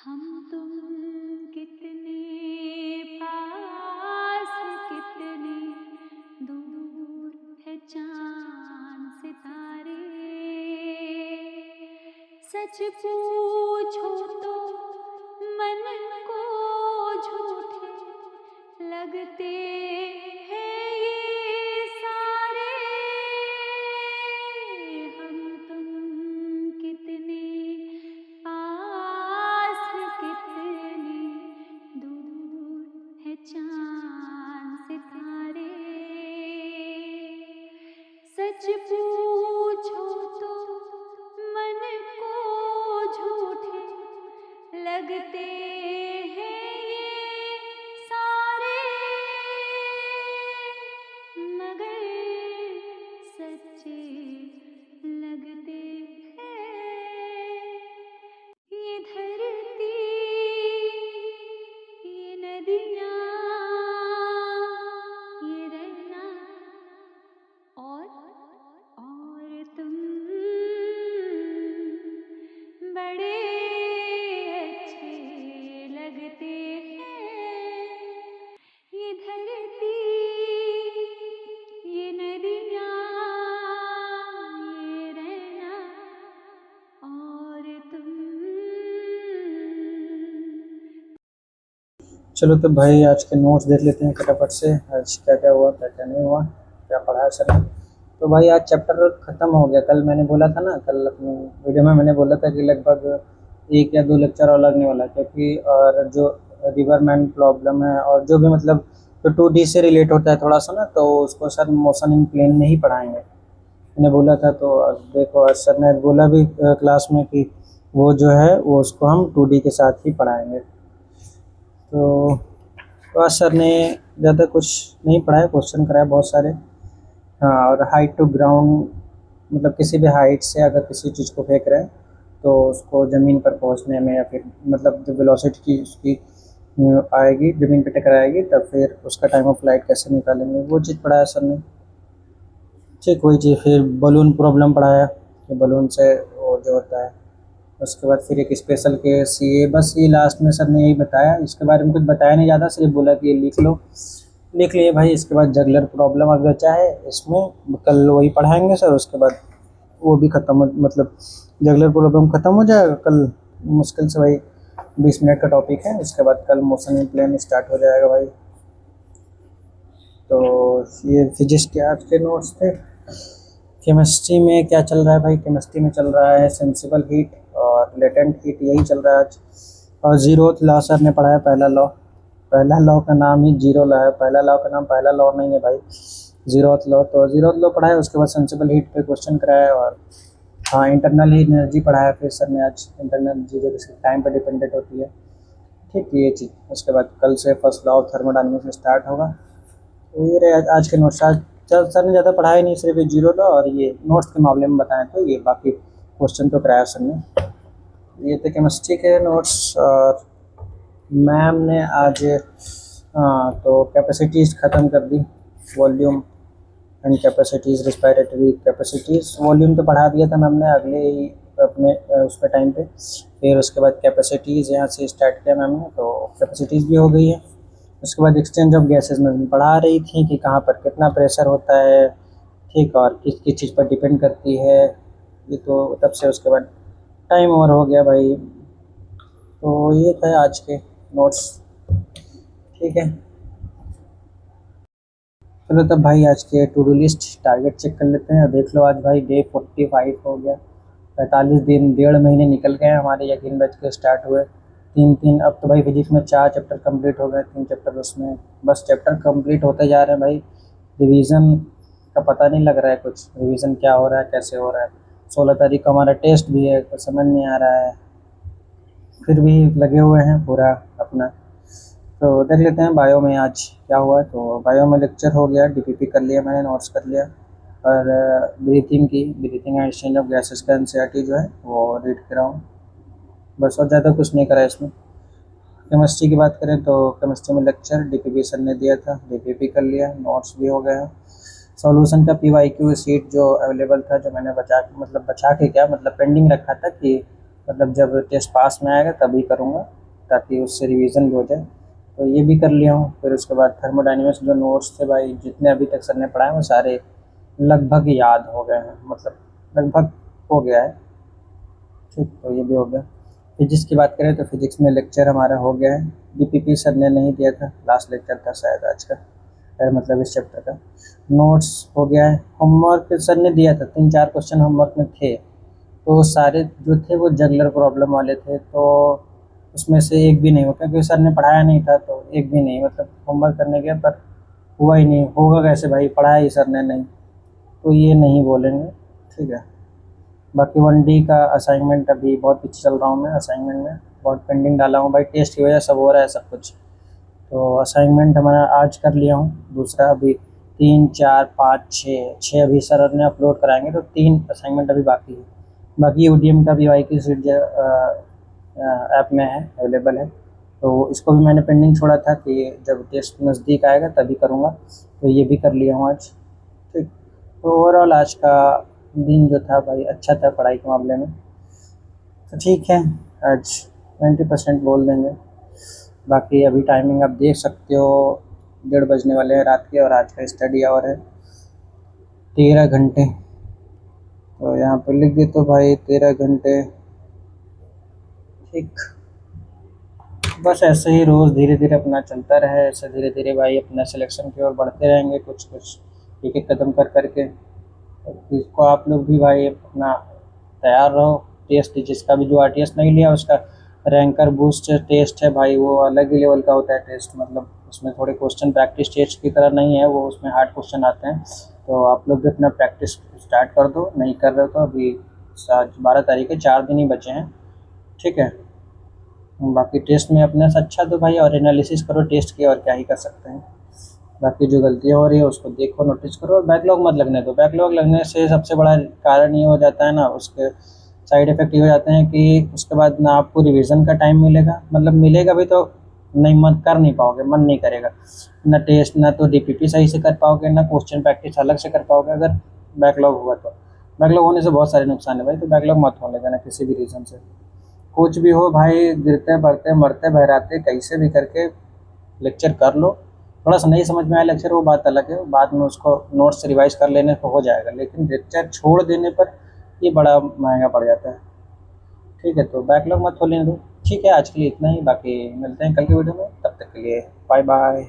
हम तुम कितने पास, कितने दूर है चांद सितारे। सच पूछो तो मन को झूठे लगते हैं ये सारे। हम तुम कितने पास, कितने दूर है चांद सितारे। सच पूछो तो मन को झूठे लगते हैं ये सारे, मगर सच्चे लगते हैं। ये धरती, ये नदियाँ, ये रहना और तुम बड़े अच्छे लगते हैं। ये धरती, ये नदियाँ, ये रहना और तुम। चलो तो भाई आज के नोट्स देख लेते हैं फटाफट से। आज क्या क्या हुआ, क्या क्या नहीं हुआ, क्या पढ़ा है सर ने। तो भाई आज चैप्टर ख़त्म हो गया। कल मैंने बोला था ना, कल अपनी वीडियो में मैंने बोला था कि लगभग 1 या 2 लेक्चर और लगने वाला है, क्योंकि और जो रिवरमैन प्रॉब्लम है और जो भी मतलब जो 2D से रिलेट होता है थोड़ा सा ना, तो उसको सर मोशन इन प्लेन में ही पढ़ाएंगे, मैंने बोला था। तो अब देखो आज सर ने बोला भी क्लास में कि वो जो है वो उसको हम 2D के साथ ही पढ़ाएंगे। तो आज सर ने ज़्यादा कुछ नहीं पढ़ाया, क्वेश्चन कराया बहुत सारे। हाँ, और हाइट टू ग्राउंड मतलब किसी भी हाइट से अगर किसी चीज़ को फेंक रहे हैं तो उसको ज़मीन पर पहुंचने में, या फिर मतलब जो वेलोसिटी की उसकी आएगी, ज़मीन पे टकराएगी, तब फिर उसका टाइम ऑफ फ्लाइट कैसे निकालेंगे, वो चीज़ पढ़ाया सर ने। ठीक, वही चीज़। फिर बलून प्रॉब्लम पढ़ाया कि बलून से वो जो होता है। उसके बाद फिर एक स्पेशल केस, ये बस ये लास्ट में सर ने यही बताया, इसके बारे में कुछ बताया नहीं ज़्यादा, सिर्फ बोला कि ये लिख लो, लिख लिए भाई। इसके बाद जगलर प्रॉब्लम अभी बचा है, इसमें कल वही पढ़ाएंगे सर। उसके बाद वो भी ख़त्म हो, मतलब जगलर प्रॉब्लम ख़त्म हो जाएगा कल। मुश्किल से भाई 20 मिनट का टॉपिक है। इसके बाद कल मोशन इन प्लेन स्टार्ट हो जाएगा भाई। तो ये फिजिक्स के आज के नोट्स थे। केमिस्ट्री में क्या चल रहा है भाई? केमिस्ट्री में चल रहा है सेंसिबल हीट और लेटेंट हीट, यही चल रहा है आज। और जीरोथ लॉ सर ने पढ़ाया, पहला लॉ। पहला लॉ का नाम ही जीरो लॉ है, पहला लॉ का नाम पहला लॉ नहीं है भाई, जीरोथ लॉ। तो जीरोथ लॉ पढ़ाया, उसके बाद सेंसिबल हीट पे क्वेश्चन कराया। और हाँ, इंटरनल हीट एनर्जी पढ़ाया फिर सर ने आज। इंटरनल एनर्जी जो किसी टाइम पर डिपेंडेंट होती है, ठीक है, ये चीज़। उसके बाद कल से first law of thermodynamics start होगा। तो ये रहे आज के नोट्स। आज सर ने ज़्यादा पढ़ाया नहीं, सिर्फ ये जीरो लॉ और ये नोट्स के मामले में बताएं, तो ये बाकी क्वेश्चन तो कराया सर ने। ये थे केमिस्ट्री के नोट्स। और मैम ने आज तो कैपेसिटीज़ ख़त्म कर दी, volume and capacities, respiratory capacities. Volume तो पढ़ा दिया था मैम ने अगले ही अपने उसके टाइम पे। फिर उसके बाद कैपेसिटीज़ यहाँ से स्टार्ट किया मैम ने, तो कैपेसिटीज़ भी हो गई है। उसके बाद एक्सचेंज ऑफ गैसेस में पढ़ा रही थी कि कहाँ पर कितना प्रेशर होता है, ठीक, और किस किस चीज़ पर डिपेंड करती है ये। तो तब से उसके बाद टाइम ओवर हो गया भाई। तो ये था आज के नोट्स, ठीक है। चलो तब भाई आज के to do list target check कर लेते हैं। देख लो आज भाई डे 45 हो गया, 45 दिन, 1.5 महीने निकल गए हमारे। यकीन बज के स्टार्ट हुए 3 अब तो भाई फिजिक्स में 4 चैप्टर कंप्लीट हो गए, 3 चैप्टर उसमें बस चैप्टर कंप्लीट होते जा रहे हैं भाई। रिवीजन का पता नहीं लग रहा है कुछ, रिवीजन क्या हो रहा है, कैसे हो रहा है। 16 तारीख को हमारा टेस्ट भी है, कुछ समझ नहीं आ रहा है, फिर भी लगे हुए हैं पूरा अपना। तो देख लेते हैं बायो में आज क्या हुआ है। तो बायो में लेक्चर हो गया, डीपीपी कर लिया मैंने, नोट्स कर लिया। और ब्रीथिंग की, breathing and exchange of gases का एनसीईआरटी जो है वो रीड कर रहा हूँ बस, और ज़्यादा कुछ नहीं करा इसमें। केमिस्ट्री की बात करें तो केमिस्ट्री में लेक्चर डीपीपी सर ने दिया था, डीपीपी कर लिया, नोट्स भी हो गए हैं। सॉल्यूशन का पीवाईक्यू शीट जो अवेलेबल था, जो मैंने बचा के क्या मतलब पेंडिंग रखा था कि मतलब जब टेस्ट पास में आएगा तभी करूँगा, ताकि उससे रिवीजन भी हो जाए। तो ये भी कर लिया हूँ। फिर उसके बाद थर्मोडायनेमिक्स जो नोट्स थे भाई, जितने अभी तक सर ने पढ़ाए वो सारे लगभग याद हो गए हैं, मतलब लगभग हो गया है। ठीक, तो ये भी हो गया। फिजिक्स की बात करें तो फिजिक्स में लेक्चर हमारा हो गया है। डीपीपी सर ने नहीं दिया था, लास्ट लेक्चर था शायद आज का, मतलब इस चैप्टर का। नोट्स हो गया है। होमवर्क सर ने दिया था, 3-4 क्वेश्चन होमवर्क में थे, तो सारे जो थे वो जगलर प्रॉब्लम वाले थे, तो उसमें से एक भी नहीं हुआ, क्योंकि सर ने पढ़ाया नहीं था, तो एक भी नहीं, मतलब होमवर्क करने गया पर हुआ ही नहीं। होगा कैसे भाई, पढ़ाया ही सर ने नहीं, तो ये नहीं बोलेंगे। ठीक है। बाकी 1D का असाइनमेंट अभी बहुत पीछे चल रहा हूँ मैं, असाइनमेंट में बहुत पेंडिंग डाला हूँ भाई, टेस्ट की वजह सब हो रहा है सब कुछ। तो असाइनमेंट हमारा आज कर लिया हूँ, दूसरा अभी 3, 4, 5, 6 अभी सर ने अपलोड कराएंगे, तो 3 असाइनमेंट अभी बाकी है। बाकी UDM का भी YQ सीट ऐप में है, अवेलेबल है, तो इसको भी मैंने पेंडिंग छोड़ा था कि जब टेस्ट नज़दीक आएगा तभी करूँगा, तो ये भी कर लिया हूँ आज। ठीक, तो ओवरऑल आज का दिन जो था भाई अच्छा था पढ़ाई के मामले में, तो ठीक है, आज 90% बोल देंगे। बाकी अभी टाइमिंग आप देख सकते हो, 1:30 बजने वाले हैं रात के, और आज का स्टडी आवर है 13 घंटे। तो यहाँ पर लिख दे तो भाई 13 घंटे। ठीक, बस ऐसे ही रोज़ धीरे धीरे अपना चलता रहे, ऐसे धीरे धीरे भाई अपना सिलेक्शन की ओर बढ़ते रहेंगे, कुछ कुछ एक एक कदम कर करके। तो इसको आप लोग भी भाई अपना तैयार रहो। टेस्ट जिसका भी जो RTS नहीं लिया उसका रैंकर बूस्ट टेस्ट है भाई, वो अलग ही लेवल का होता है टेस्ट, मतलब उसमें थोड़े क्वेश्चन प्रैक्टिस टेस्ट की तरह नहीं है, वो उसमें हार्ड क्वेश्चन आते हैं। तो आप लोग भी अपना प्रैक्टिस स्टार्ट कर दो, नहीं कर रहे हो तो अभी 12 तारीख है, 4 दिन ही बचे हैं। ठीक है। बाकी टेस्ट में अपने से अच्छा तो भाई और एनालिसिस करो टेस्ट की, और क्या ही कर सकते हैं। बाकी जो गलतियाँ हो रही है उसको देखो, नोटिस करो, और बैकलॉग मत लगने दो। बैकलॉग लगने से सबसे बड़ा कारण ये हो जाता है ना, उसके साइड इफ़ेक्ट ये हो जाते हैं कि उसके बाद ना आपको रिवीजन का टाइम मिलेगा, मतलब मिलेगा भी तो नहीं, मन कर नहीं पाओगे, मन नहीं करेगा, ना टेस्ट ना तो DPP सही से कर पाओगे, ना क्वेश्चन प्रैक्टिस अलग से कर पाओगे अगर बैकलॉग हुआ तो। बैकलॉग होने से बहुत सारे नुकसान है भाई, तो बैकलॉग मत होने देना किसी भी रीज़न से। कुछ भी हो भाई, गिरते पड़ते मरते बहराते कैसे भी करके लेक्चर कर लो। थोड़ा सा नहीं समझ में आया लेक्चर वो बात अलग है, बाद में उसको नोट्स से रिवाइज कर लेने को हो जाएगा, लेकिन लेक्चर छोड़ देने पर ये बड़ा महंगा पड़ जाता है। ठीक है, तो बैकलॉग मत खोलने दो। ठीक है, आज के लिए इतना ही, बाकी मिलते हैं कल की वीडियो में, तब तक के लिए बाय बाय।